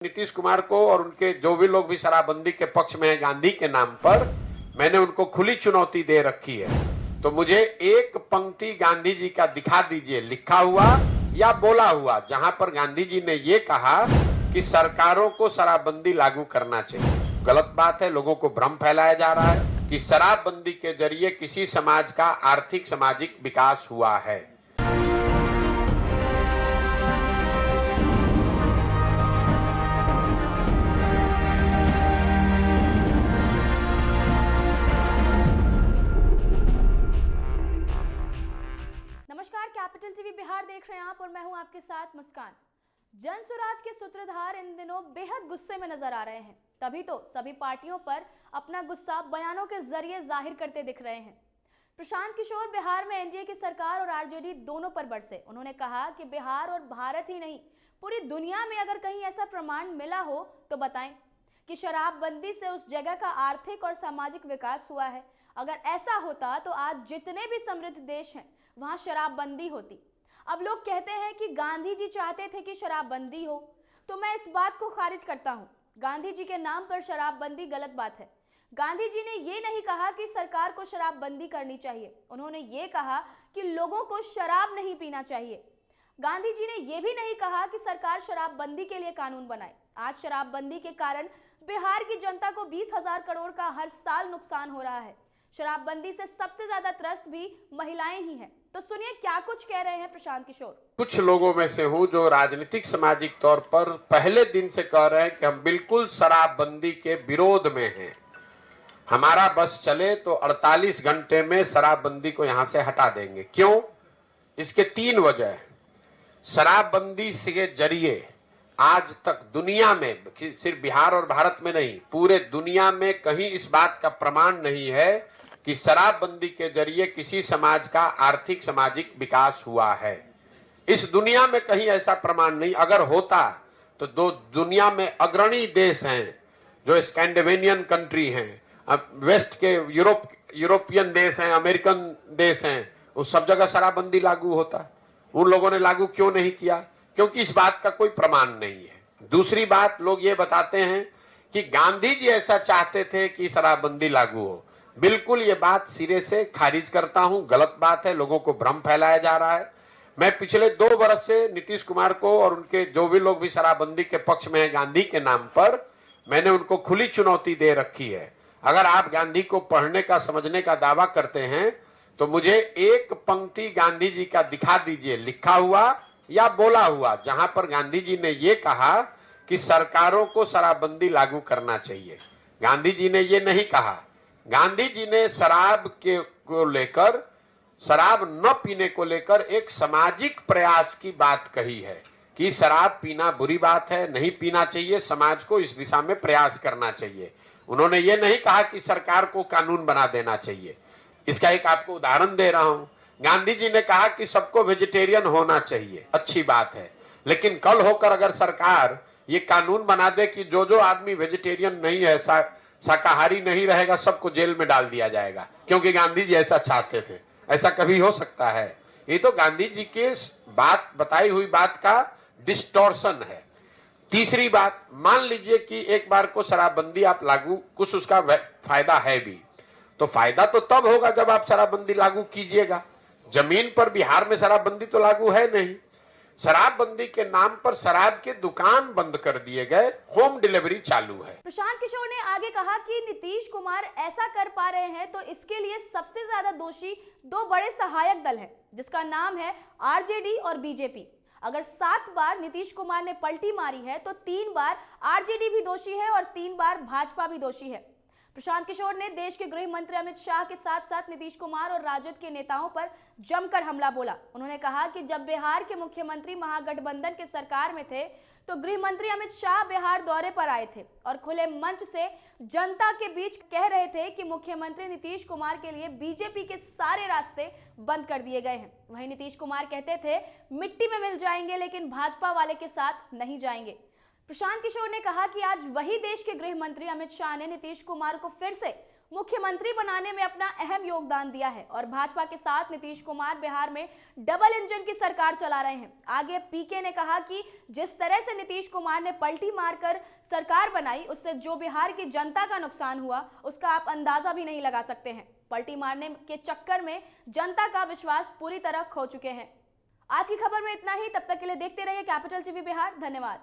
नीतीश कुमार को और उनके जो भी लोग भी शराबबंदी के पक्ष में हैं गांधी के नाम पर, मैंने उनको खुली चुनौती दे रखी है। तो मुझे एक पंक्ति गांधी जी का दिखा दीजिए, लिखा हुआ या बोला हुआ, जहां पर गांधी जी ने ये कहा कि सरकारों को शराबबंदी लागू करना चाहिए। गलत बात है, लोगों को भ्रम फैलाया जा रहा है कि शराबबंदी के जरिए किसी समाज का आर्थिक सामाजिक विकास हुआ है। नमस्कार, कैपिटल टीवी बिहार देख रहे हैं आप और मैं हूं आपके साथ मुस्कान। जन स्वराज के सूत्रधार इन दिनों बेहद गुस्से में नजर आ रहे हैं, तभी तो सभी पार्टियों पर अपना गुस्सा बयानों के जरिए जाहिर करते दिख रहे हैं। प्रशांत किशोर बिहार में एनडीए की सरकार और आरजेडी दोनों पर बरसे। उन्होंने कहा कि बिहार और भारत ही नहीं, पूरी दुनिया में अगर कहीं ऐसा प्रमाण मिला हो तो बताएं कि शराबबंदी से उस जगह का आर्थिक और सामाजिक विकास हुआ है। अगर ऐसा होता तो आज जितने भी समृद्ध देश हैं वहां शराबबंदी होती। अब लोग कहते हैं कि गांधी जी चाहते थे कि शराबबंदी हो, तो मैं इस बात को खारिज करता हूं। गांधी जी के नाम पर शराबबंदी गलत बात है। गांधी जी ने ये नहीं कहा कि सरकार को शराबबंदी करनी चाहिए, उन्होंने ये कहा कि लोगों को शराब नहीं पीना चाहिए। गांधी जी ने यह भी नहीं कहा कि सरकार शराबबंदी के लिए कानून बनाए। आज शराबबंदी के कारण बिहार की जनता को 20,000 करोड़ का हर साल नुकसान हो रहा है। शराबबंदी से सबसे ज्यादा त्रस्त भी महिलाएं ही हैं। तो सुनिए क्या कुछ कह रहे हैं प्रशांत किशोर। कुछ लोगों में से हूं जो राजनीतिक सामाजिक तौर पर पहले दिन से कह रहे हैं कि हम बिल्कुल शराबबंदी के विरोध में हैं। हमारा बस चले तो 48 घंटे में शराबबंदी को यहां से हटा देंगे। क्यों? इसके 3 वजह। शराबबंदी के जरिए आज तक दुनिया में, सिर्फ बिहार और भारत में नहीं, पूरे दुनिया में कहीं इस बात का प्रमाण नहीं है कि शराबबंदी के जरिए किसी समाज का आर्थिक सामाजिक विकास हुआ है। इस दुनिया में कहीं ऐसा प्रमाण नहीं। अगर होता तो दो दुनिया में अग्रणी देश हैं जो स्कैंडिनेवियन कंट्री हैं, वेस्ट के यूरोपियन देश हैं, अमेरिकन देश हैं, उस सब जगह शराबबंदी लागू होता। उन लोगों ने लागू क्यों नहीं किया? क्योंकि इस बात का कोई प्रमाण नहीं है। दूसरी बात, लोग ये बताते हैं कि गांधी जी ऐसा चाहते थे कि शराबबंदी लागू हो। बिल्कुल ये बात सिरे से खारिज करता हूं, गलत बात है, लोगों को भ्रम फैलाया जा रहा है। मैं पिछले 2 वर्ष से नीतीश कुमार को और उनके जो भी लोग भी शराबबंदी के पक्ष में हैं गांधी के नाम पर, मैंने उनको खुली चुनौती दे रखी है। अगर आप गांधी को पढ़ने का, समझने का दावा करते हैं तो मुझे एक पंक्ति गांधी जी का दिखा दीजिए, लिखा हुआ या बोला हुआ, जहां पर गांधी जी ने ये कहा कि सरकारों को शराबबंदी लागू करना चाहिए। गांधी जी ने ये नहीं कहा। गांधी जी ने शराब को लेकर, शराब न पीने को लेकर एक सामाजिक प्रयास की बात कही है कि शराब पीना बुरी बात है, नहीं पीना चाहिए, समाज को इस दिशा में प्रयास करना चाहिए। उन्होंने ये नहीं कहा कि सरकार को कानून बना देना चाहिए। इसका एक आपको उदाहरण दे रहा हूं। गांधी जी ने कहा कि सबको वेजिटेरियन होना चाहिए, अच्छी बात है, लेकिन कल होकर अगर सरकार ये कानून बना दे कि जो जो आदमी वेजिटेरियन नहीं है, शाकाहारी नहीं रहेगा, सबको जेल में डाल दिया जाएगा क्योंकि गांधी जी ऐसा चाहते थे, ऐसा कभी हो सकता है? ये तो गांधी जी के बात, बताई हुई बात का डिस्टॉर्शन है। तीसरी बात, मान लीजिए कि एक बार को शराबबंदी आप लागू, कुछ उसका फायदा है भी, तो फायदा तो तब होगा जब आप शराबबंदी लागू कीजिएगा। जमीन पर बिहार में शराबबंदी तो लागू है नहीं। शराबबंदी के नाम पर शराब के दुकान बंद कर दिए गए, होम डिलीवरी चालू है। प्रशांत किशोर ने आगे कहा कि नीतीश कुमार ऐसा कर पा रहे हैं तो इसके लिए सबसे ज्यादा दोषी 2 बड़े सहायक दल हैं, जिसका नाम है आरजेडी और बीजेपी। अगर 7 बार नीतीश कुमार ने पलटी मारी है तो 3 बार आरजेडी भी दोषी है और 3 बार भाजपा भी दोषी है। प्रशांत किशोर ने देश के गृह मंत्री अमित शाह के साथ साथ नीतीश कुमार और राजद के नेताओं पर जमकर हमला बोला। उन्होंने कहा कि जब बिहार के मुख्यमंत्री महागठबंधन के सरकार में थे तो गृह मंत्री अमित शाह बिहार दौरे पर आए थे और खुले मंच से जनता के बीच कह रहे थे कि मुख्यमंत्री नीतीश कुमार के लिए बीजेपी के सारे रास्ते बंद कर दिए गए हैं। वहीं नीतीश कुमार कहते थे मिट्टी में मिल जाएंगे लेकिन भाजपा वाले के साथ नहीं जाएंगे। प्रशांत किशोर ने कहा कि आज वही देश के गृह मंत्री अमित शाह ने नीतीश कुमार को फिर से मुख्यमंत्री बनाने में अपना अहम योगदान दिया है और भाजपा के साथ नीतीश कुमार बिहार में डबल इंजन की सरकार चला रहे हैं। आगे पीके ने कहा कि जिस तरह से नीतीश कुमार ने पलटी मारकर सरकार बनाई, उससे जो बिहार की जनता का नुकसान हुआ उसका आप अंदाजा भी नहीं लगा सकते हैं। पलटी मारने के चक्कर में जनता का विश्वास पूरी तरह खो चुके हैं। आज की खबर में इतना ही। तब तक के लिए देखते रहिए कैपिटल टीवी बिहार। धन्यवाद।